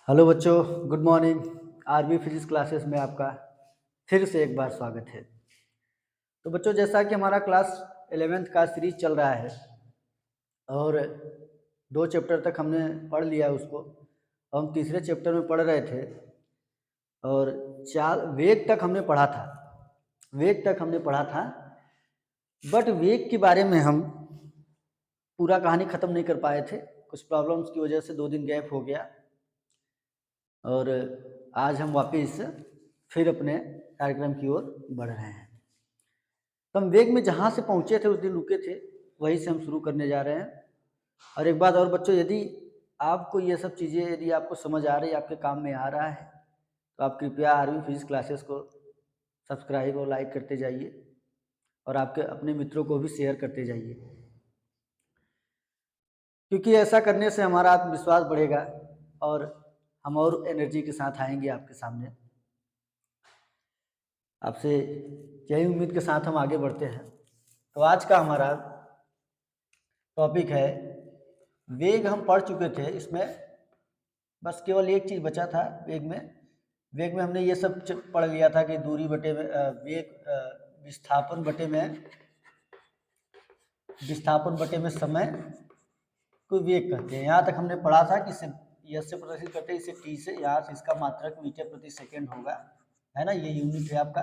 Hello बच्चों, good morning. RB physics classes में आपका फिर से एक बार स्वागत है। तो बच्चों, जैसा कि हमारा क्लास 11th का सीरीज चल रहा है और 2 चैप्टर तक हमने पढ़ लिया उसको। हम तीसरे चैप्टर में पढ़ रहे थे और 4 वेग तक हमने पढ़ा था। बट वेग के बारे में हम पूरा कहानी ख़त्म नहीं कर पाए थे। कुछ प्रॉब्लम्स की वजह से 2 दिन गैप हो गया और आज हम वापस फिर अपने कार्यक्रम की ओर बढ़ रहे हैं। तो हम वेग में जहाँ से पहुँचे थे उस दिन रुके थे, वहीं से हम शुरू करने जा रहे हैं। और एक बात और बच्चों, यदि आपको ये सब चीज़ें यदि आपको समझ आ रही है, आपके काम में आ रहा है, तो आप कृपया आरबी फिजिक्स क्लासेस को सब्सक्राइब और लाइक करते जाइए और आपके अपने मित्रों को भी शेयर करते जाइए, क्योंकि ऐसा करने से हमारा आत्मविश्वास बढ़ेगा और हम और एनर्जी के साथ आएंगे आपके सामने। आपसे यही उम्मीद के साथ हम आगे बढ़ते हैं। तो आज का हमारा टॉपिक है वेग। हम पढ़ चुके थे, इसमें बस केवल एक चीज़ बचा था। वेग में हमने ये सब पढ़ लिया था कि दूरी बटे में वेग, विस्थापन बटे में समय को वेग कहते हैं। यहाँ तक हमने पढ़ा था कि इसे यस से प्रदर्शित करते हैं, इसे टी से, यहाँ से इसका मात्रक मीटर प्रति सेकेंड होगा, है ना, ये यूनिट है आपका।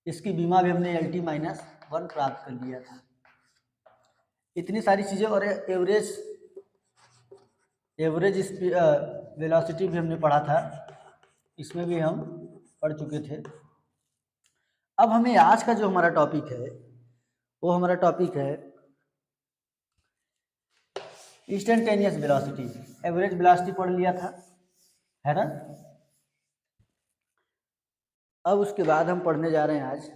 इसकी बीमा भी हमने LT-1 प्राप्त कर लिया था। इतनी सारी चीज़ें और एवरेज वेलोसिटी भी हमने पढ़ा था, इसमें भी हम पढ़ चुके थे। अब हमें आज का जो हमारा टॉपिक है वो हमारा टॉपिक है इंस्टेंटेनियस वेलोसिटी। एवरेज वेलोसिटी पढ़ लिया था, है ना। अब उसके बाद हम पढ़ने जा रहे हैं आज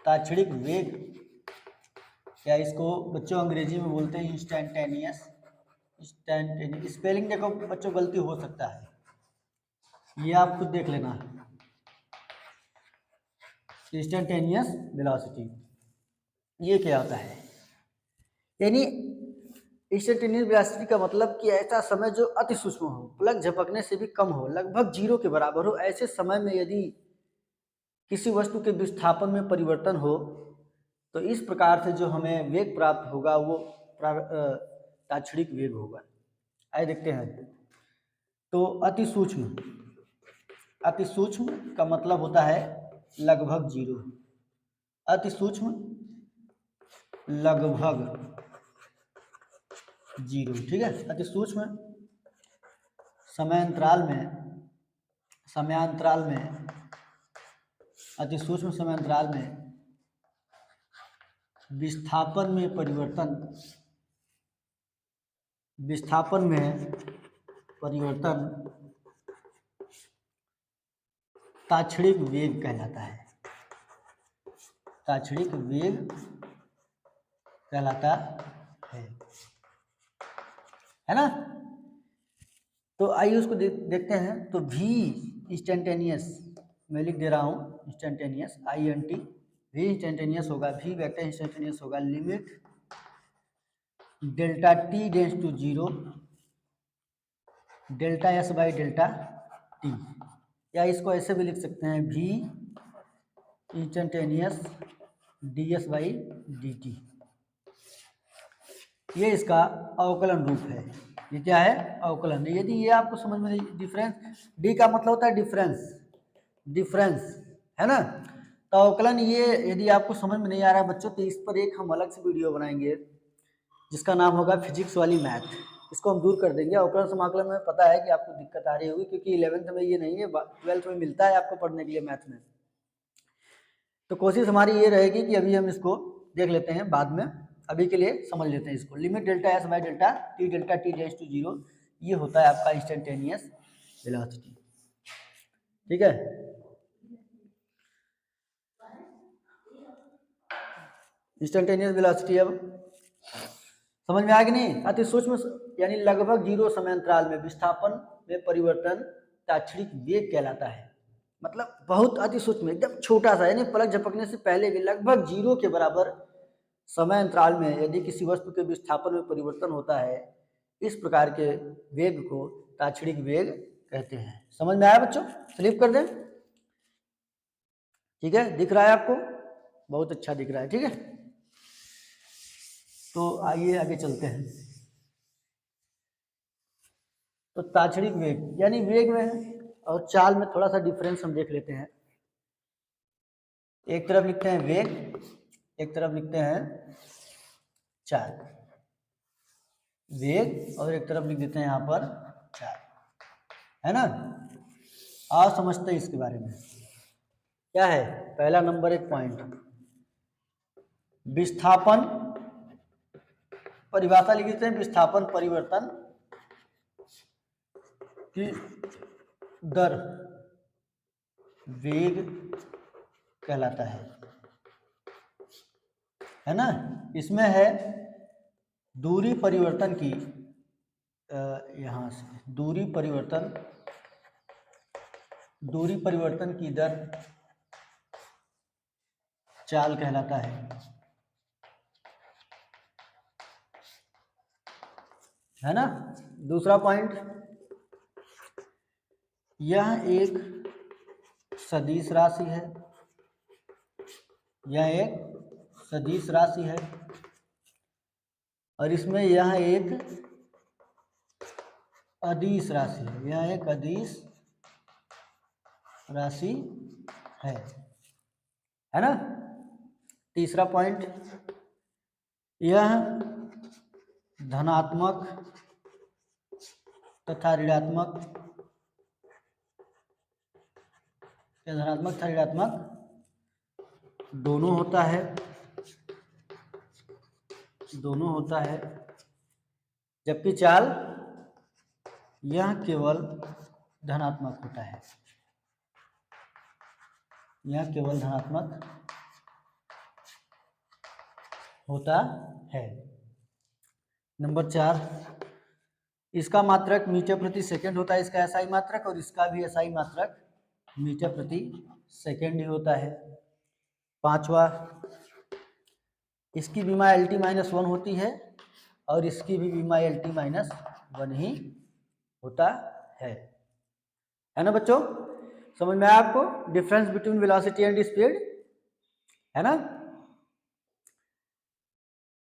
ताक्षणिक वेग, या इसको बच्चों अंग्रेजी में बोलते हैं इंस्टेंटेनियस। स्पेलिंग देखो बच्चों गलती हो सकता है, ये आप खुद देख लेना। इंस्टेंटेनियस वेलोसिटी ये क्या होता है? यानी इंस्टेंटेनियस वेलोसिटी का मतलब कि ऐसा समय जो अति सूक्ष्म हो, पलक झपकने से भी कम हो, लगभग 0 के बराबर हो। ऐसे समय में यदि किसी वस्तु के विस्थापन में परिवर्तन हो तो इस प्रकार से जो हमें वेग प्राप्त होगा वो ताक्षणिक वेग होगा। आइए देखते हैं। तो अति सूक्ष्म का मतलब होता है लगभग 0। अति सूक्ष्म लगभग 0, ठीक है। अति सूक्ष्म समयांतराल में विस्थापन में परिवर्तन ताक्षणिक वेग कहलाता है। ताक्षणिक वेग कहलाता है ना। तो आइए उसको देखते हैं। तो v इंस्टेंटेनियस मैं लिख दे रहा हूँ, इंस्टेंटेनियस INT, v इंस्टेंटेनियस होगा, v वेक्टर इंस्टेंटेनियस होगा limit delta t tends to 0 delta s by delta t, या इसको ऐसे भी लिख सकते हैं v instantaneous ds by dt। ये इसका अवकलन रूप है। ये क्या है? अवकलन। यदि ये आपको समझ में नहीं, डिफरेंस, डी का मतलब होता है डिफरेंस, है ना। तो अवकलन ये यदि आपको समझ में नहीं आ रहा है बच्चों, तो इस पर एक हम अलग से वीडियो बनाएंगे जिसका नाम होगा फिजिक्स वाली मैथ। इसको हम दूर कर देंगे। अवकलन समाकलन में पता है कि आपको दिक्कत आ रही होगी, क्योंकि 11th में ये नहीं है, 12th में मिलता है आपको पढ़ने के लिए मैथ में। तो कोशिश हमारी ये रहेगी कि अभी हम इसको देख लेते हैं, बाद में अभी के लिए समझ लेते हैं इसको। Limit delta s by delta t tends to 0, ये होता है आपका इंस्टेंटेनियस वेलोसिटी, ठीक है। इंस्टेंटेनियस वेलोसिटी अब समझ में आ गई नहीं? अति सूक्ष्म यानी लगभग 0 समयांतराल में विस्थापन में परिवर्तन ताक्षणिक वेग कहलाता है। मतलब बहुत अति सूक्ष्म, एकदम छोटा सा, यानी पलक झपकने से पहले भी लगभग 0 के बराबर समय अंतराल में यदि किसी वस्तु के विस्थापन में परिवर्तन होता है, इस प्रकार के वेग को ताक्षणिक वेग कहते हैं। समझ में आया बच्चों? स्लिप कर दें। ठीक है, दिख रहा है आपको? बहुत अच्छा दिख रहा है। ठीक है, तो आइए आगे चलते हैं। तो ताक्षणिक वेग यानी वेग में और चाल में थोड़ा सा डिफरेंस हम देख लेते हैं। एक तरफ लिखते हैं वेग, एक तरफ लिखते हैं चाल। वेग और एक तरफ लिख देते हैं यहाँ पर चाल, है ना? आओ समझते हैं इसके बारे में। क्या है पहला नंबर एक पॉइंट, विस्थापन, परिभाषा लिख देते हैं, विस्थापन परिवर्तन की दर वेग कहलाता है ना? इसमें है दूरी परिवर्तन की, यहाँ से दूरी परिवर्तन की दर चाल कहलाता है ना? दूसरा पॉइंट, यह एक सदिश राशि है, यह एक सदिश राशि है और इसमें यह एक अदिश राशि है, यह एक अदिश राशि है ना? तीसरा पॉइंट, यह धनात्मक तथा ऋणात्मक दोनों होता है, जबकि चाल यह केवल धनात्मक होता है, यह केवल धनात्मक होता है। नंबर 4, इसका मात्रक मीटर प्रति सेकंड होता है, इसका एसआई मात्रक, और इसका भी एसआई मात्रक मीटर प्रति सेकंड ही होता है। 5वां, इसकी विमा LT-1 होती है और इसकी भी विमा LT-1 ही होता है ना बच्चों? समझ में आया आपको difference between velocity and speed, है ना?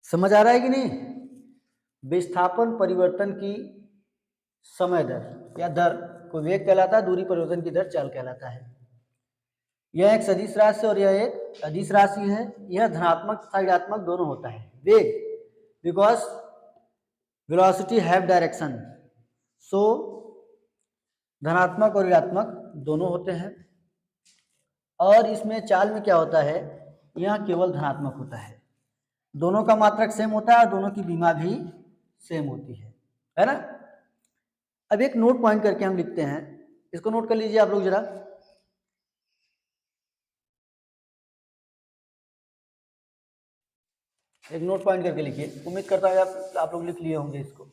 समझ आ रहा है कि नहीं? विस्थापन परिवर्तन की समय दर या दर को वेग कहलाता है, दूरी परिवर्तन की दर चाल कहलाता है। यह एक सदिश राशि और यह एक अदिश राशि है। यह धनात्मक तथा ऋणात्मक दोनों होता है। वेग बिकॉज वेलोसिटी हैव डायरेक्शन, सो धनात्मक और ऋणात्मक दोनों होते हैं। और इसमें चाल में क्या होता है, यह केवल धनात्मक होता है। दोनों का मात्रक सेम होता है और दोनों की विमा भी सेम होती है ना? अब एक नोट पॉइंट करके हम लिखते हैं, इसको नोट कर लीजिए आप लोग जरा। एक नोट पॉइंट करके लिखिए, उम्मीद करता हूँ आप लोग लिख लिए होंगे इसको।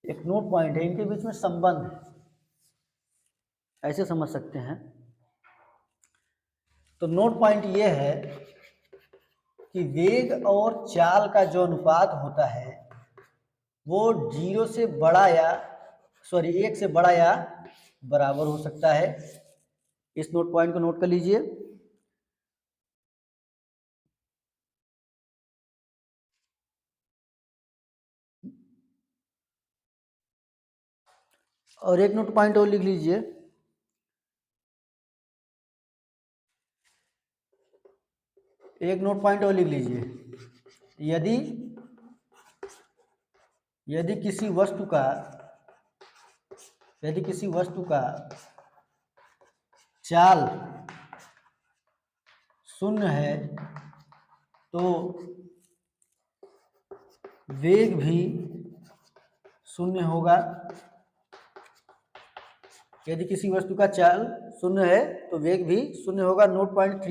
एक नोट पॉइंट है, इनके बीच में संबंध है, ऐसे समझ सकते हैं। तो नोट पॉइंट ये है कि वेग और चाल का जो अनुपात होता है वो 1 से बड़ा या बराबर हो सकता है। इस नोट पॉइंट को नोट कर लीजिए। और एक नोट पॉइंट और लिख लीजिए, एक नोट पॉइंट और लिख लीजिए, यदि किसी वस्तु का चाल 0 है तो वेग भी 0 होगा। यदि किसी वस्तु का चाल 0 है तो वेग भी 0 होगा। नोट पॉइंट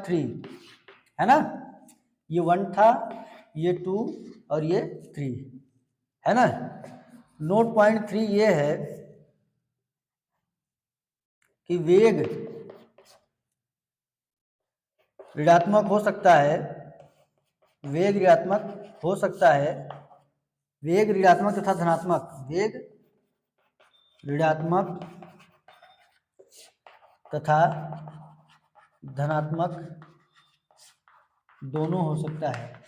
3 है ना? ये 1 था, ये 2 और ये 3 है ना? नोट पॉइंट 3 ये है कि वेग ऋणात्मक हो सकता है, वेग ऋणात्मक हो सकता है, वेग ऋणात्मक तथा धनात्मक, वेग ऋणात्मक तथा धनात्मक दोनों हो सकता है,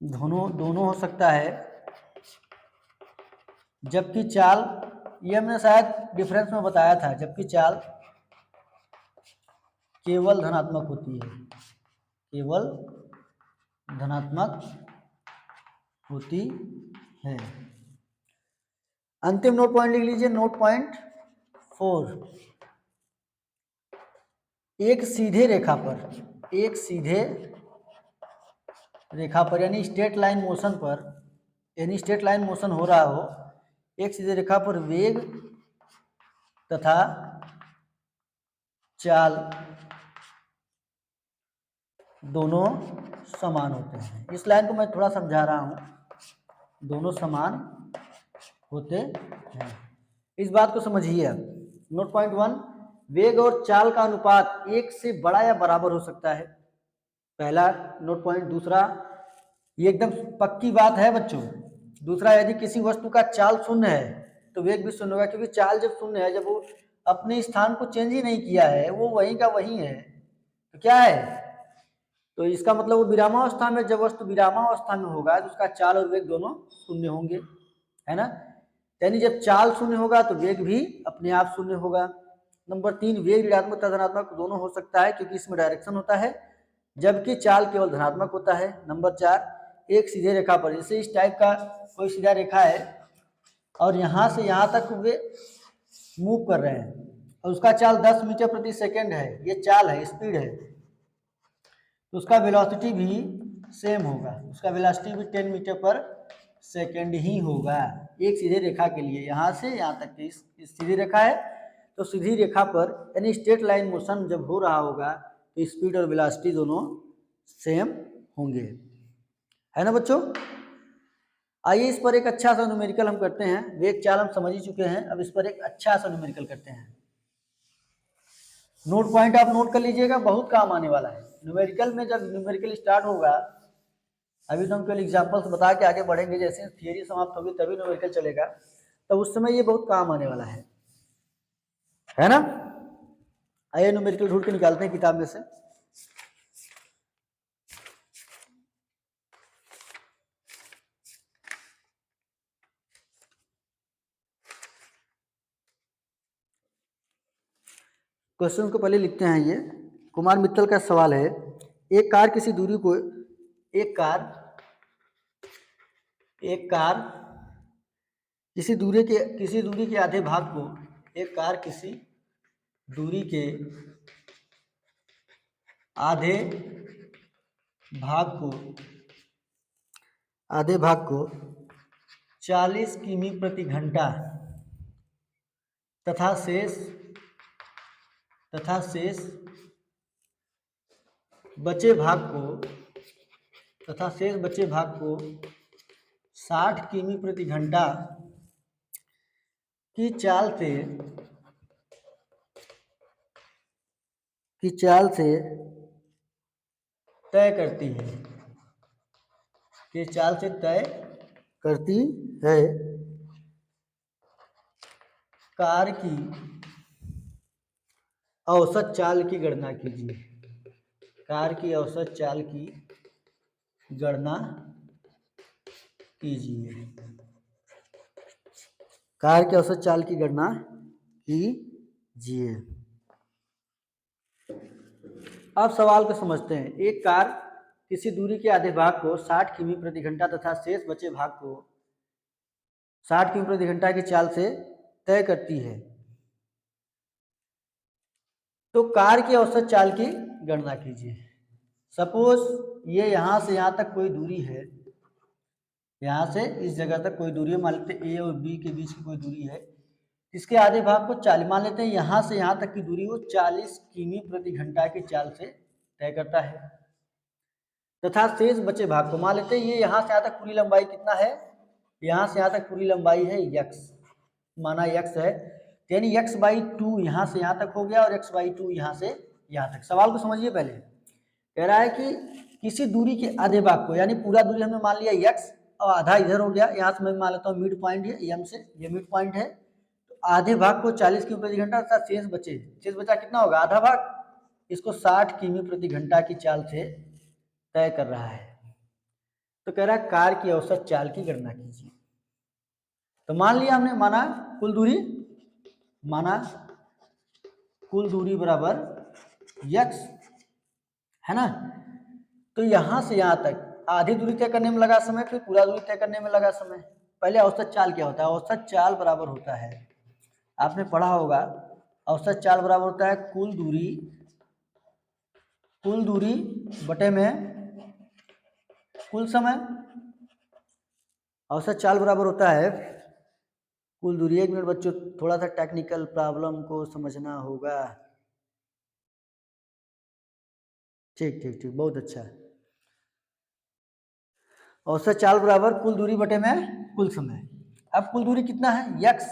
दोनों हो सकता है। जबकि चाल, ये हमने शायद डिफरेंस में बताया था, जबकि चाल केवल धनात्मक होती है, केवल धनात्मक होती है। अंतिम नोट पॉइंट लिख लीजिए, नोट पॉइंट 4। एक सीधे रेखा पर, एक सीधे रेखा पर यानी स्ट्रेट लाइन मोशन पर, यानी स्ट्रेट लाइन मोशन हो रहा हो, एक सीधे रेखा पर वेग तथा चाल दोनों समान होते हैं। इस लाइन को मैं थोड़ा समझा रहा हूं, दोनों समान होते हैं, इस बात को समझिए। नोट पॉइंट 1, वेग और चाल का अनुपात एक से बड़ा या बराबर हो सकता है, पहला नोट पॉइंट। दूसरा, ये एकदम पक्की बात है बच्चों। दूसरा, यदि किसी वस्तु का चाल शून्य है तो वेग भी शून्य होगा, क्योंकि चाल जब शून्य है, जब वो अपने स्थान को चेंज ही नहीं किया है, वो वहीं का वहीं है, तो क्या है, तो इसका मतलब वो विरामावस्था में, जब वस्तु विरामावस्था में होगा तो उसका चाल और वेग दोनों शून्य होंगे, है ना। यानी जब चाल शून्य होगा तो वेग भी अपने आप शून्य होगा। नंबर 3, वेग ऋणात्मक तथा धनात्मक दोनों हो सकता है, क्योंकि इसमें डायरेक्शन होता है, जबकि चाल केवल धनात्मक होता है। नंबर 4, एक सीधे रेखा पर, जैसे इस टाइप का कोई सीधा रेखा है और यहाँ से यहाँ तक वे मूव कर रहे हैं और उसका चाल 10 मीटर प्रति सेकेंड है, ये चाल है, स्पीड है, तो उसका वेलोसिटी भी सेम होगा, उसका वेलोसिटी भी 10 मीटर पर सेकेंड ही होगा, एक सीधे रेखा के लिए। यहाँ से यहाँ तक की इस सीधी रेखा है, तो सीधी रेखा पर यानी स्ट्रेट लाइन मोशन जब हो रहा होगा तो स्पीड और वेलोसिटी दोनों सेम होंगे, है ना बच्चों। आइए इस पर एक अच्छा सा न्यूमेरिकल हम करते हैं। वेग चाल हम समझ ही चुके हैं, अब इस पर एक अच्छा सा न्यूमेरिकल करते हैं। नोट पॉइंट आप नोट कर लीजिएगा, बहुत काम आने वाला है न्यूमेरिकल में। जब न्यूमेरिकल स्टार्ट होगा, अभी तो हम केवल एग्जाम्पल्स बता के आगे बढ़ेंगे, जैसे थियरी समाप्त होगी तभी न्यूमेरिकल चलेगा, तो उस समय ये बहुत काम आने वाला है ना। आइए न्यूमेरिकल ढूंढ के निकालते हैं किताब में से। क्वेश्चन को पहले लिखते हैं। ये कुमार मित्तल का सवाल है, एक कार किसी दूरी को, एक कार किसी दूरी के आधे भाग को, एक कार किसी दूरी के आधे भाग को 40 किमी प्रति घंटा तथा शेष बचे भाग को 60 किमी प्रति घंटा की चाल से तय करती है। कार की औसत चाल की गणना कीजिए। कार की औसत चाल की गणना कीजिए। कार की औसत चाल की गणना कीजिए। अब सवाल को समझते हैं। एक कार किसी दूरी के आधे भाग को 60 किमी प्रति घंटा तथा शेष बचे भाग को 60 किमी प्रति घंटा की चाल से तय करती है, तो कार की औसत चाल की गणना कीजिए। सपोज ये यहाँ से यहाँ तक कोई दूरी है, यहाँ से इस जगह तक कोई दूरी है, मान लेते हैं ए और बी के बीच की कोई दूरी है, इसके आधे भाग को 40, मान लेते हैं यहाँ से यहाँ तक की दूरी वो 40 किमी प्रति घंटा की चाल से तय करता है, तथा शेष बचे भाग को मान लेते हैं ये यहाँ से यहाँ तक पूरी लंबाई कितना है, यहाँ से यहाँ तक पूरी लंबाई है x, माना x है, यानी x/2 यहाँ से यहाँ तक हो गया और x/2 यहाँ से यहाँ तक। सवाल को समझिए पहले। कह रहा है कि किसी दूरी के आधे भाग को, यानी पूरा दूरी हमने मान लिया x और आधा इधर हो गया, यहाँ से मैं मान लेता हूँ मिड पॉइंट है एम से, ये मिड पॉइंट है। तो आधे भाग को 40 किमी प्रति घंटा अर्थात शेष बचा कितना होगा, आधा भाग, इसको 60 किमी प्रति घंटा की चाल से तय कर रहा है। तो कह रहा है कार की औसत चाल की गणना कीजिए। तो मान लिया हमने, माना कुल दूरी बराबर x है ना। तो यहां से यहां तक आधी दूरी तय करने में लगा समय, फिर पूरा दूरी तय करने में लगा समय। पहले औसत चाल क्या होता है, औसत चाल बराबर होता है, आपने पढ़ा होगा, औसत चाल बराबर होता है कुल दूरी बटे में कुल समय। औसत चाल बराबर होता है कुल दूरी। 1 मिनट बच्चों, थोड़ा सा टेक्निकल प्रॉब्लम को समझना होगा। ठीक, बहुत अच्छा। औसत चाल बराबर कुल दूरी बटे में कुल समय। अब कुल दूरी कितना है, x।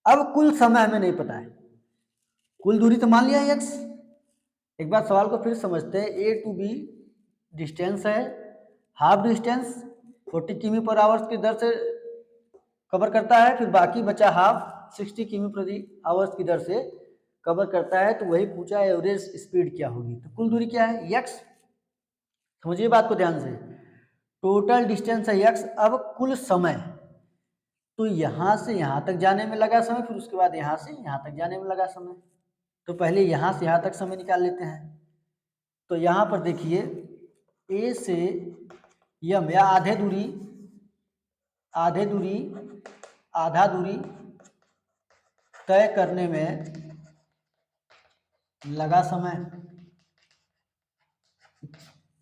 अब कुल समय हमें नहीं पता है, कुल दूरी तो मान लिया है x। एक बार सवाल को फिर समझते हैं। A to B डिस्टेंस है, हाफ डिस्टेंस 40 किमी पर आवर्स की दर से कवर करता है, फिर बाकी बचा हाफ 60 किमी प्रति आवर्स की दर से कवर करता है। तो वही पूछा एवरेज स्पीड क्या होगी। तो कुल दूरी क्या है, x। समझिए बात को ध्यान से, टोटल डिस्टेंस है x। अब कुल समय, तो यहां से यहां तक जाने में लगा समय, फिर उसके बाद यहां से यहां तक जाने में लगा समय। तो पहले यहां से यहां तक समय निकाल लेते हैं। तो यहां पर देखिए, A से यम या आधा दूरी तय करने में लगा समय।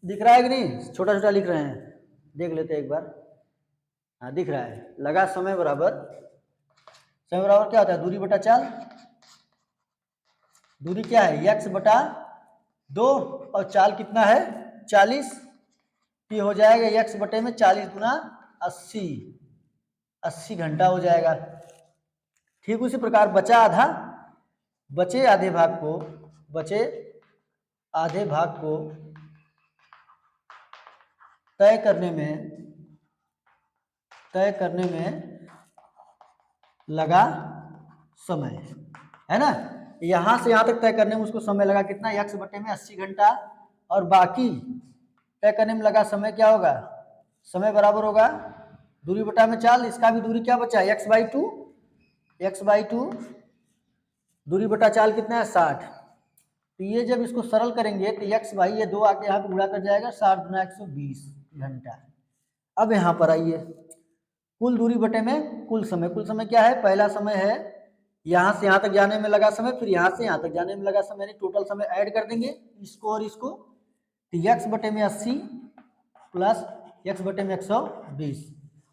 दिख रहा है कि नहीं, छोटा छोटा लिख रहे हैं, देख लेते हैं एक बार। हाँ दिख रहा है, लगा समय बराबर क्या होता है, दूरी बटा चाल। दूरी क्या है, x बटा 2 और चाल कितना है 40। ये हो जाएगा x बटे में 40 गुना 80 घंटा हो जाएगा। ठीक उसी प्रकार बचे आधे भाग को तय करने में लगा समय, है ना। यहां से यहां तक तय करने में उसको समय लगा कितना, x बटे में 80 घंटा, और बाकी तय करने में लगा समय क्या होगा, समय बराबर होगा दूरी बटा में चाल। इसका भी दूरी क्या बचा, x/2 दूरी बटा चाल कितना है 60। तो ये जब इसको सरल करेंगे तो x भाई ये 2 आके यहाँ पे गुणा कर जाएगा, 60 गुना 120 घंटा। अब यहाँ पर आइए, कुल दूरी बटे में कुल समय क्या है, पहला समय है यहाँ से यहाँ तक जाने में लगा समय, फिर यहाँ से यहाँ तक जाने में लगा समय, यानी टोटल समय ऐड कर देंगे इसको और इसको। तो x बटे में 80 प्लस x बटे में 120।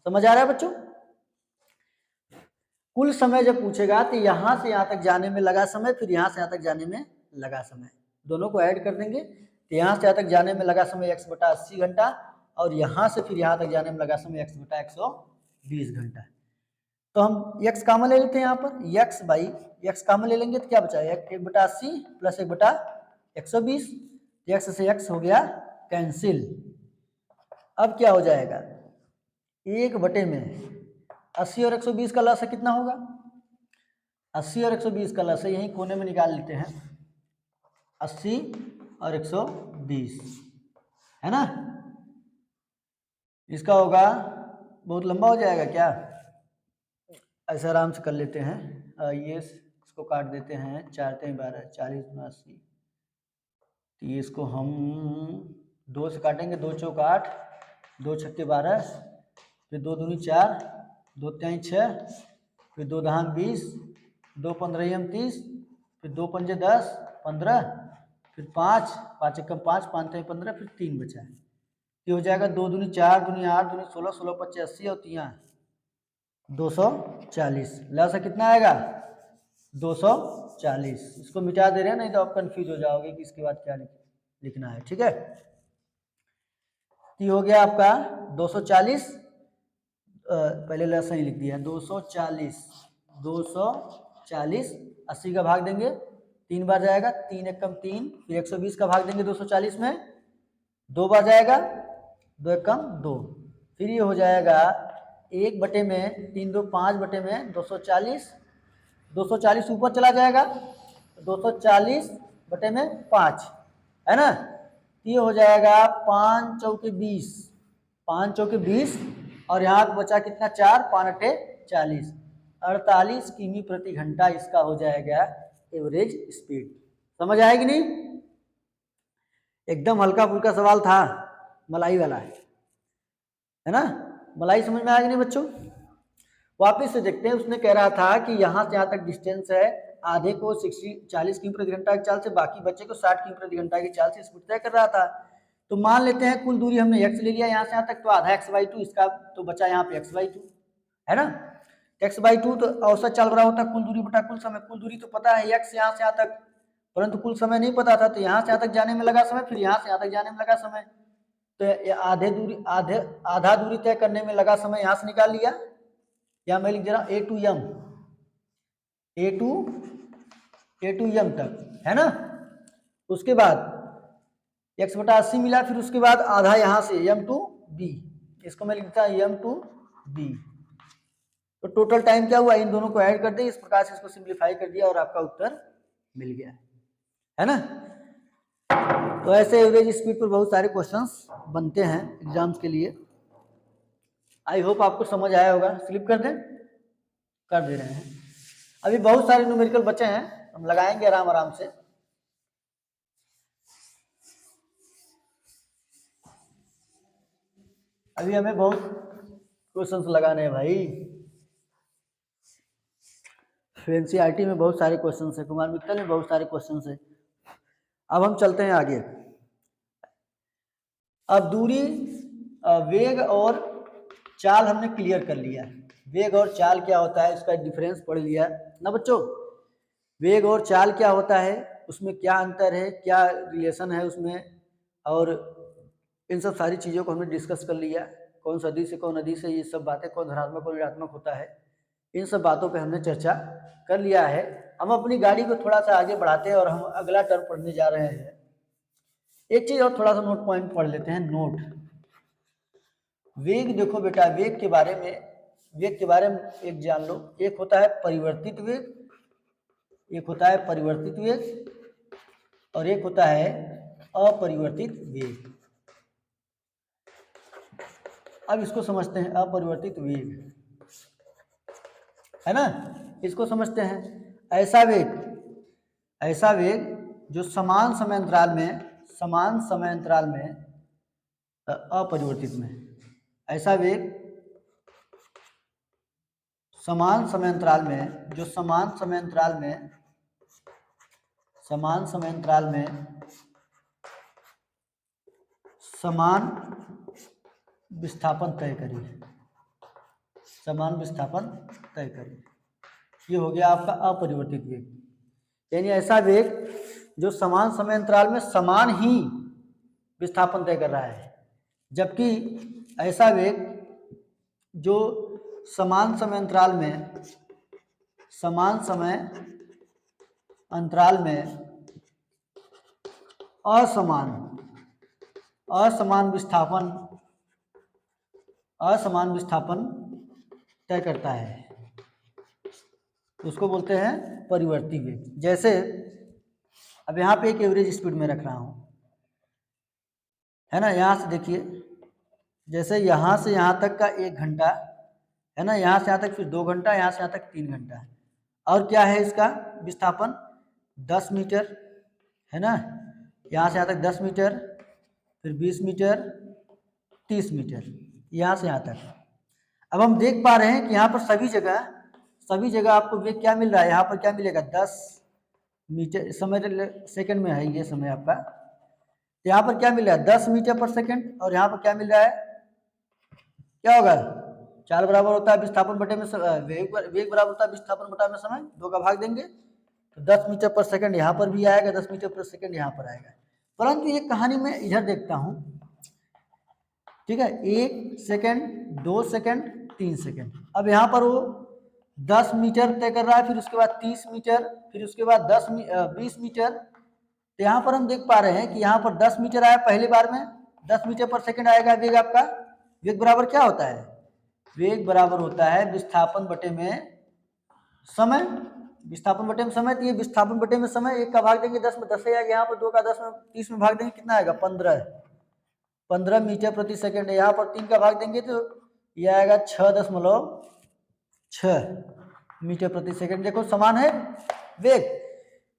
समझ आ रहा है बच्चों। कुल समय जब पूछेगा तो यहाँ से यहाँ तक जाने में लगा समय, फिर यहाँ से यहाँ तक जाने में लगा समय, दोनों को ऐड कर देंगे। तो यहाँ से यहाँ तक जाने में लगा समय x बटा 80 घंटा, और यहाँ से फिर यहाँ तक जाने में लगा समय x बटा 120 घंटा। तो हम x कामन ले लेते हैं, यहाँ पर x कामन ले लेंगे तो क्या बचा, 1 बटा 80 प्लस 1 बटा 120। x से x हो गया कैंसिल। अब क्या हो जाएगा, 1 बटे में 80 और 120 का लस कितना होगा, 80 और 120 का लस यही कोने में निकाल लेते हैं, 80 और 120 है ना। इसका होगा, बहुत लंबा हो जाएगा क्या, ऐसे आराम से कर लेते हैं। ये इसको काट देते हैं, 4 3 12 40 गुना 80। तो ये इसको हम 2 से काटेंगे, 2 चौक 8, 2 छक्के 12, फिर 2 दूनी 4, 2 तिहाई 6, फिर 2 दहान 20, 2 पंद्रह 30, फिर 2 पंजे 10 15, फिर 5 5 एकम 5 5 तिहाई 15, फिर 3 बचा है। ये हो जाएगा 2 दूनी 4 दूनी 8 दूनी 16 16 25 80 और 3 240। लसा कितना आएगा 240। इसको मिटा दे रहे हैं, नहीं तो आप कंफ्यूज हो जाओगे कि इसके बाद क्या लिखना है। ठीक है, ये हो गया आपका 240। पहले लसा ही लिख दिया, 240 80 का भाग देंगे 3 बार जाएगा, 3 एकम 3, फिर 120 का भाग देंगे 240 में, 2 बार जाएगा, 2 एकम 2, फिर ये हो जाएगा 1 बटे में 3 2 5 बटे में 240, 240 ऊपर चला जाएगा, 240 बटे में 5 है ना, ये हो जाएगा 5 चौके 20, 5 चौके 20 और यहाँ पे बचा कितना 4, 5 अट्ठे 40, 48 किमी प्रति घंटा इसका हो जाएगा एवरेज स्पीड। समझ आएगी नहीं? एकदम हल्का फुल्का सवाल था, मलाई वाला है ना। मलाई समझ में आएगी नहीं बच्चों? वापिस से देखते हैं, उसने कह रहा था कि यहाँ से यहाँ तक डिस्टेंस है, आधे को 40 किमी प्रति घंटा की चाल से, बाकी बच्चे को 60 किमी प्रति घंटा की चाल से स्पीड तय कर रहा था। तो मान लेते हैं कुल दूरी हमने x ले लिया यहाँ से यहाँ तक, तो आधा x/2 इसका, तो बचा यहाँ पे x/2 है ना। x/2 तो औसत चाल बराबर होता है कुल दूरी बटा कुल समय। कुल दूरी तो पता है x यहाँ से यहाँ तक, परंतु कुल समय नहीं पता था, तो यहाँ से यहाँ तक जाने में लगा समय, फिर यहाँ से यहाँ तक जाने में लगा समय, तो आधा दूरी तय करने में लगा समय यहाँ से निकाल लिया। या मैं लिख दे रहा हूँ A to M तक है ना। उसके बाद x/80 मिला, फिर उसके बाद आधा यहाँ से M to B, इसको मैं लिखता हूँ M to B। तो टोटल टाइम क्या हुआ, इन दोनों को ऐड कर दे, इस प्रकार से इसको सिंप्लीफाई कर दिया और आपका उत्तर मिल गया है ना। तो ऐसे एवरेज स्पीड पर बहुत सारे क्वेश्चंस बनते हैं एग्जाम्स के लिए। आई होप आपको समझ आया होगा। स्लिप कर दें, कर दे रहे हैं। अभी बहुत सारे न्यूमेरिकल बचे हैं, हम लगाएंगे आराम आराम से। अभी हमें बहुत क्वेश्चंस लगाने हैं भाई। एनसीईआरटी में बहुत सारे क्वेश्चंस है, कुमार मित्तल में बहुत सारे क्वेश्चंस है। अब हम चलते हैं आगे। अब दूरी, वेग और चाल हमने क्लियर कर लिया। वेग और चाल क्या होता है इसका डिफरेंस पढ़ लिया ना बच्चों। वेग और चाल क्या होता है, उसमें क्या अंतर है, क्या रिलेशन है उसमें, और इन सब सारी चीज़ों को हमने डिस्कस कर लिया। कौन सदी से कौन नदी से, ये सब बातें, कौन धनात्मक कौन ऋणात्मक होता है, इन सब बातों पे हमने चर्चा कर लिया है। हम अपनी गाड़ी को थोड़ा सा आगे बढ़ाते हैं और हम अगला टर्म पढ़ने जा रहे हैं। एक चीज़ और थोड़ा सा नोट पॉइंट पढ़ लेते हैं। नोट वेग, देखो बेटा, वेग के बारे में एक जान लो। एक होता है परिवर्तित वेग, एक होता है परिवर्तित वेग, और एक होता है अपरिवर्तित वेग। अब इसको समझते हैं, अपरिवर्तित वेग है ना, इसको समझते हैं। ऐसा वेग जो समान समय अंतराल में अपरिवर्तित में, ऐसा वेग समान समय अंतराल में, जो समान समय अंतराल में समान विस्थापन तय करे, ये हो गया आपका अपरिवर्तित वेग। यानी ऐसा वेग जो समान समय अंतराल में समान ही विस्थापन तय कर रहा है, जबकि ऐसा वेग जो समान समय अंतराल में असमान विस्थापन तय करता है, उसको बोलते हैं परिवर्ती वेग। जैसे अब यहाँ पे एक एवरेज स्पीड में रख रहा हूँ, है ना। यहाँ से देखिए, जैसे यहाँ से यहाँ तक का 1 घंटा है ना, यहाँ से यहाँ तक फिर 2 घंटा, यहाँ से यहाँ तक 3 घंटा, और क्या है इसका विस्थापन 10 मीटर है ना। यहाँ से यहाँ तक 10 मीटर, फिर 20 मीटर, 30 मीटर, यहाँ से यहाँ तक। अब हम देख पा रहे हैं कि यहाँ पर सभी जगह आपको वेग क्या मिल रहा है, यहाँ पर क्या मिलेगा 10 मीटर, समय सेकंड में है ये समय आपका, तो यहाँ पर क्या मिल रहा है 10 मीटर पर सेकंड, और यहाँ पर क्या मिल रहा है, क्या होगा, चाल बराबर होता है विस्थापन बटे में वेग बराबर होता है विस्थापन बटा में समय, 2 का भाग देंगे तो 10 मीटर पर सेकंड यहाँ पर भी आएगा, 10 मीटर पर सेकंड यहाँ पर आएगा। परंतु ये कहानी में इधर देखता हूँ, ठीक है, 1 सेकंड, 2 सेकंड, 3 सेकंड। अब यहाँ पर वो 10 मीटर तय कर रहा है, फिर उसके बाद 30 मीटर, फिर उसके बाद 20 मीटर। तो यहाँ पर हम देख पा रहे हैं कि यहाँ पर 10 मीटर आया पहली बार में, 10 मीटर पर सेकंड आएगा वेग आपका। वेग बराबर क्या होता है? वेग बराबर होता है विस्थापन बटे में समय। विस्थापन बटे में समय, तो ये विस्थापन बटे में समय, एक का भाग देंगे 10 में 10 आएगा, यहाँ पर 2 का 10 में 30 में भाग देंगे कितना आएगा? 15 मीटर प्रति सेकंड है। यहाँ पर 3 का भाग देंगे तो यह आएगा 6.6 मीटर प्रति सेकंड। देखो समान है वेग।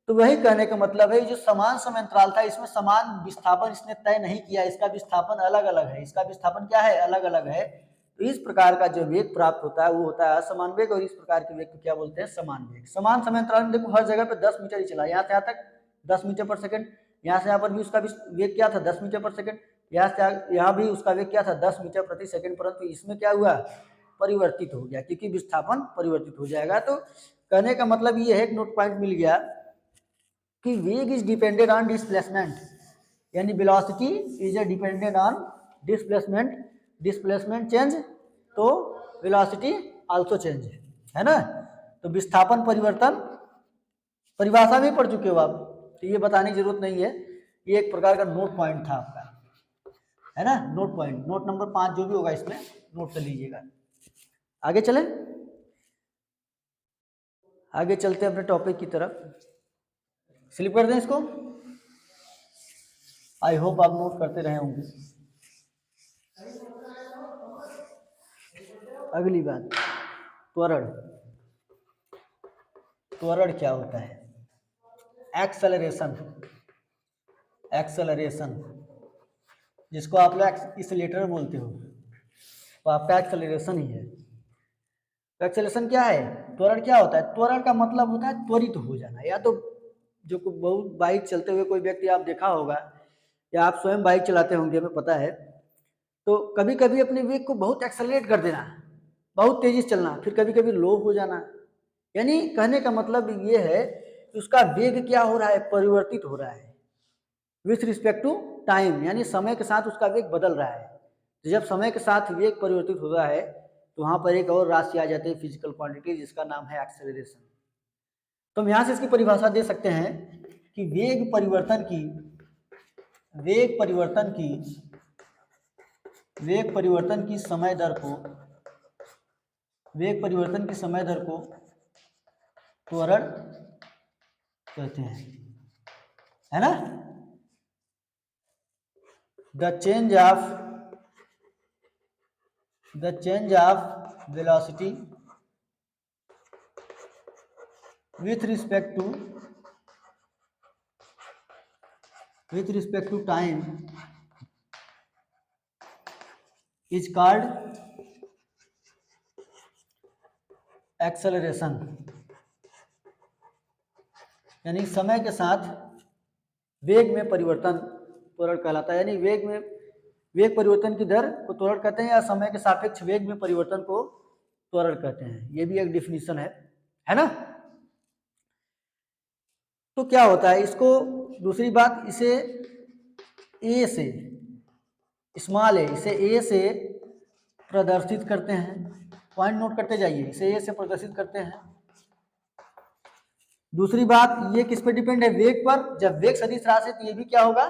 तो वही कहने का मतलब है, जो समान समय अंतराल था इसमें समान विस्थापन इसने तय नहीं किया, इसका विस्थापन अलग अलग है, इसका विस्थापन क्या है? अलग अलग है। तो इस प्रकार का जो वेग प्राप्त होता है वो होता है असमान वेग, और इस प्रकार के वेग को क्या बोलते हैं? समान वेग। समान समय अंतराल में देखो हर जगह पे 10 मीटर ही चला, यहाँ से यहाँ तक 10 मीटर पर सेकंड, यहाँ से यहाँ पर भी उसका वेग क्या था? 10 मीटर पर सेकंड, यहाँ से यहाँ भी उसका वेग क्या था? 10 मीटर प्रति सेकंड। परंतु इसमें क्या हुआ? परिवर्तित हो गया, क्योंकि विस्थापन परिवर्तित हो जाएगा। तो कहने का मतलब ये है, एक नोट पॉइंट मिल गया कि वेग इज डिपेंडेंट ऑन डिस्प्लेसमेंट, यानी velocity is dependent on displacement. Displacement change तो वेलोसिटी आल्सो चेंज, है ना। तो विस्थापन परिवर्तन परिभाषा भी पढ़ चुके हो आप, तो ये बताने की जरूरत नहीं है, ये एक प्रकार का नोट पॉइंट था आपका, है ना। नोट पॉइंट, नोट नंबर 5 जो भी होगा इसमें नोट कर लीजिएगा। आगे चलें, आगे चलते हैं अपने टॉपिक की तरफ। स्लिप कर दें इसको, आई होप आप नोट करते रहे होंगे। अगली बात, त्वरण। त्वरण क्या होता है? एक्सेलरेशन। एक्सेलरेशन जिसको आप लोग एक्सीलरेटर बोलते हो, तो आपका एक्सेलरेशन ही है। तो एक्सेलरेशन क्या है? त्वरण क्या होता है? त्वरण का मतलब होता है त्वरित हो जाना। या तो जो बहुत बाइक चलते हुए कोई व्यक्ति आप देखा होगा, या आप स्वयं बाइक चलाते होंगे, हमें पता है, तो कभी कभी अपने वेग को बहुत एक्सेलरेट कर देना, बहुत तेजी से चलना, फिर कभी कभी लो हो जाना। यानी कहने का मतलब ये है कि उसका वेग क्या हो रहा है? परिवर्तित हो रहा है विथ रिस्पेक्ट टू टाइम, यानी समय के साथ उसका वेग बदल रहा है। तो जब समय के साथ वेग परिवर्तित हो रहा है तो वहां पर एक और राशि आ जाती है, फिजिकल क्वांटिटी, जिसका नाम है एक्सेलरेशन। तो हम यहाँ से इसकी परिभाषा दे सकते हैं कि वेग परिवर्तन की समय दर को, वेग परिवर्तन की समय दर को त्वरण कहते हैं, है ना। The change of velocity with respect to time is called acceleration। यानी समय के साथ वेग में परिवर्तन त्वरण कहलाता है। यानी वेग परिवर्तन की दर को त्वरण कहते हैं, या समय के सापेक्ष वेग में परिवर्तन को त्वरण कहते हैं। ये भी एक डिफिनीशन है ना। तो क्या होता है इसको, दूसरी बात, इसे ए से, स्मॉल ए, इसे ए से प्रदर्शित करते हैं। पॉइंट नोट करते जाइए, इसे ए से प्रदर्शित करते हैं। दूसरी बात, ये किस पे डिपेंड है? वेग पर। जब वेग सदिश राशि है तो ये भी क्या होगा?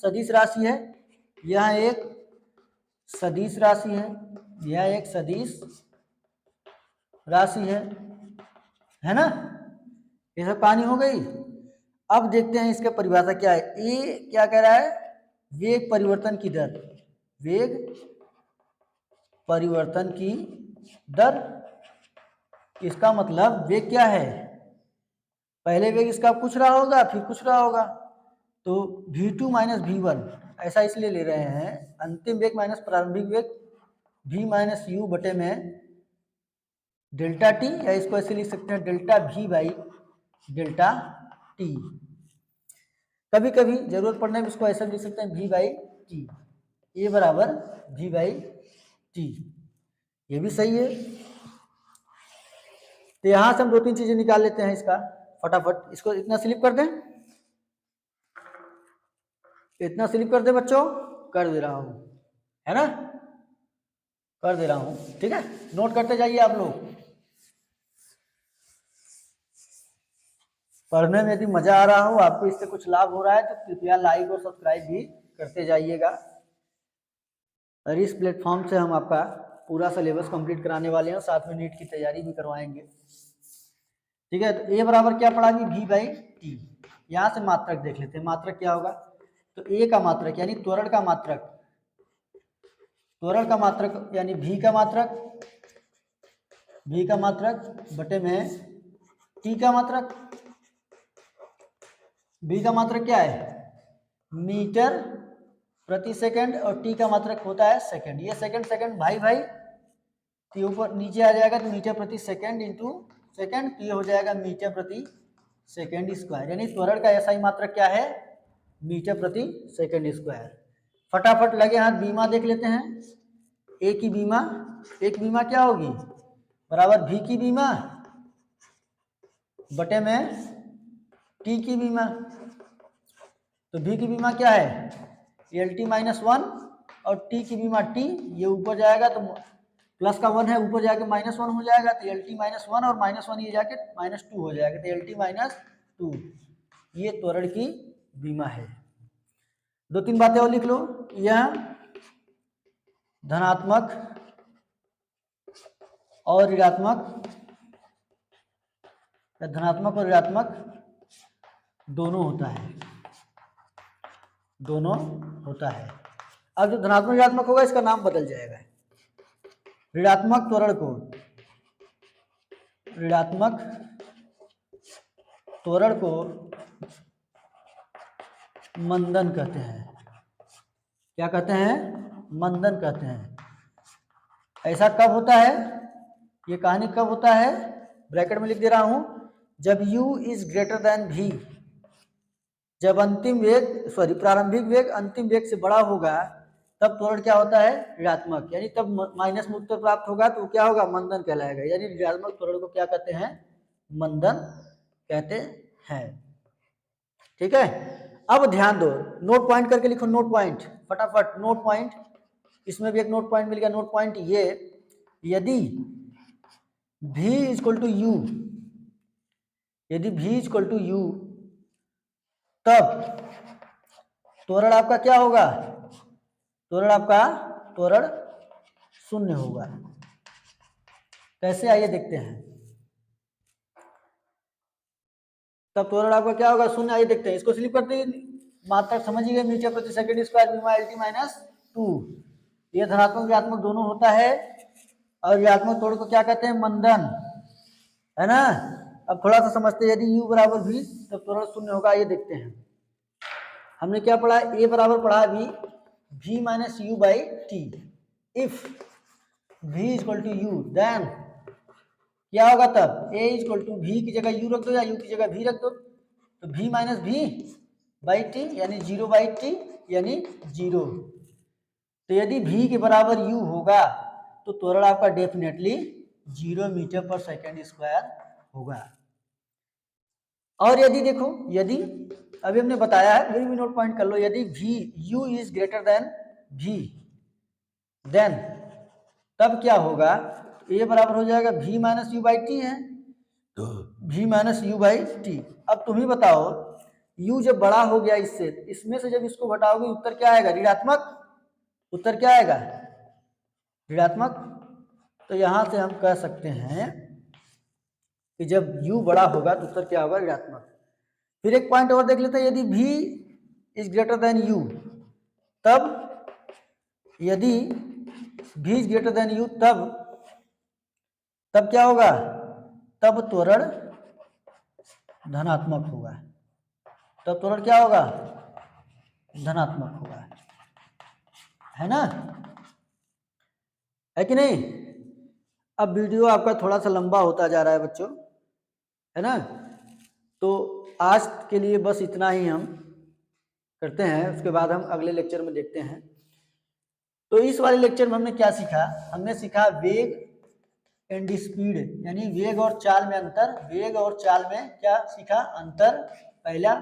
सदिश राशि है। यह एक सदिश राशि है, यह एक सदिश राशि है ना। ये सब कहानी हो गई। अब देखते हैं इसका परिभाषा क्या है। ए क्या कह रहा है? वेग परिवर्तन की दर, वेग परिवर्तन की दर। इसका मतलब वेग क्या है? पहले वेग इसका कुछ रहा होगा, फिर कुछ रहा होगा, तो v2 माइनस v1 ऐसा इसलिए ले रहे हैं, अंतिम वेग माइनस प्रारंभिक वेग v माइनस यू बटे में डेल्टा टी, या इसको ऐसे लिख सकते हैं delta v by delta T. कभी कभी जरूरत पड़ने में इसको ऐसे लिख सकते हैं v बाई टी, ए बराबर v बाई टी। ये भी सही है। तो यहां से हम 2-3 चीजें निकाल लेते हैं इसका फटाफट। इसको इतना स्लिप कर दें, इतना स्लिप कर दे बच्चों, कर दे रहा हूं, है ना, कर दे रहा हूं, ठीक है। नोट करते जाइए आप लोग। पढ़ने में यदि मजा आ रहा हो, आपको इससे कुछ लाभ हो रहा है, तो कृपया लाइक और सब्सक्राइब भी करते जाइएगा। और इस प्लेटफॉर्म से हम आपका पूरा सिलेबस कंप्लीट कराने वाले हैं, साथ में नीट की तैयारी भी करवाएंगे। ठीक है, तो ए बराबर क्या पढ़ा अभी, v बाई टी। यहाँ से मात्रक देख लेते हैं, मात्रक क्या होगा, तो ए का मात्रक यानी त्वरण का मात्रक, त्वरण का मात्रक यानी v का मात्रक, v का मात्रक बटे में t का मात्रक। v का मात्रक क्या है, मीटर प्रति सेकंड, और t का मात्रक होता है सेकंड। ये सेकंड सेकंड भाई भाई, तो ऊपर नीचे आ जाएगा, तो मीटर प्रति सेकंड इंटू सेकंड, तो ये हो जाएगा मीटर प्रति सेकंड स्क्वायर। यानी त्वरण का ऐसा ही मात्रक क्या है, मीटर प्रति सेकंड स्क्वायर। फटाफट लगे हाथ बीमा देख लेते हैं। ए की बीमा, एक बीमा क्या होगी, बराबर भी की बीमा बटे में टी की बीमा। तो भी की बीमा क्या है, एल टी माइनस वन, और टी की बीमा टी, ये ऊपर जाएगा तो प्लस का वन है, ऊपर जाके माइनस वन हो जाएगा, तो एल टी माइनस वन और माइनस वन ये जाके माइनस टू हो जाएगा, तो एल टी माइनस टू। ये त्वरण की बीमा है। दो तीन बातें और लिख लो, यह धनात्मक और ऋणात्मक, धनात्मक और ऋणात्मक दोनों होता है, दोनों होता है। अब जो धनात्मक ऋणात्मक होगा इसका नाम बदल जाएगा। ऋणात्मक त्वरण को, ऋणात्मक त्वरण को मंदन कहते हैं। क्या कहते हैं, मंदन कहते हैं। ऐसा कब होता है, ये कहानी कब होता है, ब्रैकेट में लिख दे रहा हूं, जब u is greater than v, जब अंतिम वेग प्रारंभिक वेग अंतिम वेग से बड़ा होगा, तब त्वरण क्या होता है, ऋणात्मक, यानी तब माइनस में उत्तर प्राप्त होगा तो क्या होगा, मंदन कहलाएगा। यानी ऋणात्मक त्वरण को क्या कहते हैं, मंदन कहते हैं। ठीक है, अब ध्यान दो, नोट पॉइंट करके लिखो, नोट पॉइंट फटाफट, नोट पॉइंट। इसमें भी एक नोट पॉइंट मिल गया। नोट पॉइंट ये, यदि v इक्वल टू यू, यदि v इक्वल टू यू, तब त्वरण आपका क्या होगा, त्वरण आपका त्वरण शून्य होगा। कैसे, आइए देखते हैं। तब त्वरण आपका क्या होगा, शून्य। आइए देखते हैं, इसको स्लिप करते हैं, मात्रक समझिए, मीटर प्रति सेकंड स्क्वायर बीमा एल टी माइनस टू। ये धनात्मक ऋणात्मक दोनों होता है, और ऋणात्मक त्वरण को क्या कहते हैं, मंदन, है ना। अब थोड़ा सा समझते हैं, यदि u बराबर v, तब त्वरण शून्य होगा। ये देखते हैं, हमने क्या पढ़ा, a बराबर पढ़ा अभी v minus u by t. If v equal to u, then क्या होगा, तब a इक्वल टू v की जगह u रख दो या u की जगह v रख दो, तो v minus v by T यानी जीरो बाई टी यानी जीरो। तो यदि v के बराबर u होगा तो त्वरण आपका डेफिनेटली 0 मीटर पर सेकेंड स्क्वायर होगा। और यदि देखो, यदि अभी हमने बताया है, फिर भी नोट पॉइंट कर लो, यदि u is greater than v, then तब क्या होगा, a बराबर हो जाएगा v minus u by t है, तो v minus u by t. अब तुम ही बताओ, u जब बड़ा हो गया इससे, इसमें से जब इसको घटाओगे उत्तर क्या आएगा, ऋणात्मक। उत्तर क्या आएगा, ऋणात्मक। तो यहां से हम कह सकते हैं कि जब u बड़ा होगा तो उत्तर क्या होगा, ऋणात्मक। फिर एक पॉइंट और देख लेते हैं, यदि v is greater then u, तब यदि v is greater then u, तब क्या होगा, तब त्वरण धनात्मक होगा। तब त्वरण क्या होगा, धनात्मक होगा, है ना, है कि नहीं। अब वीडियो आपका थोड़ा सा लंबा होता जा रहा है बच्चों, है ना। तो आज के लिए बस इतना ही हम करते हैं, उसके बाद हम अगले लेक्चर में देखते हैं। तो इस वाले लेक्चर में हमने क्या सीखा, हमने सीखा वेग एंड स्पीड, यानी वेग और चाल में अंतर। वेग और चाल में क्या सीखा, अंतर, पहला।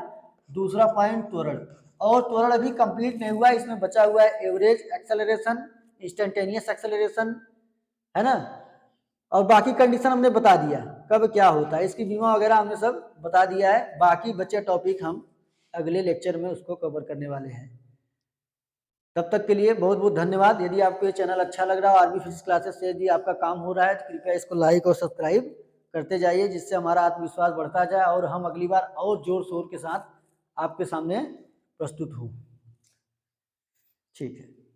दूसरा पॉइंट त्वरण, और त्वरण अभी कंप्लीट नहीं हुआ, इसमें बचा हुआ है एवरेज एक्सेलरेशन, इंस्टेंटेनियस एक्सेलरेशन, है ना, और बाकी कंडीशन हमने बता दिया। कब क्या होता है, इसकी बीमा वगैरह हमने सब बता दिया है। बाकी बचे टॉपिक हम अगले लेक्चर में उसको कवर करने वाले हैं। तब तक के लिए बहुत बहुत धन्यवाद। यदि आपको ये चैनल अच्छा लग रहा हो, आर्मी फिजिक्स क्लासेस से यदि आपका काम हो रहा है, तो कृपया इसको लाइक और सब्सक्राइब करते जाइए, जिससे हमारा आत्मविश्वास बढ़ता जाए और हम अगली बार और जोर शोर के साथ आपके सामने प्रस्तुत हों। ठीक है।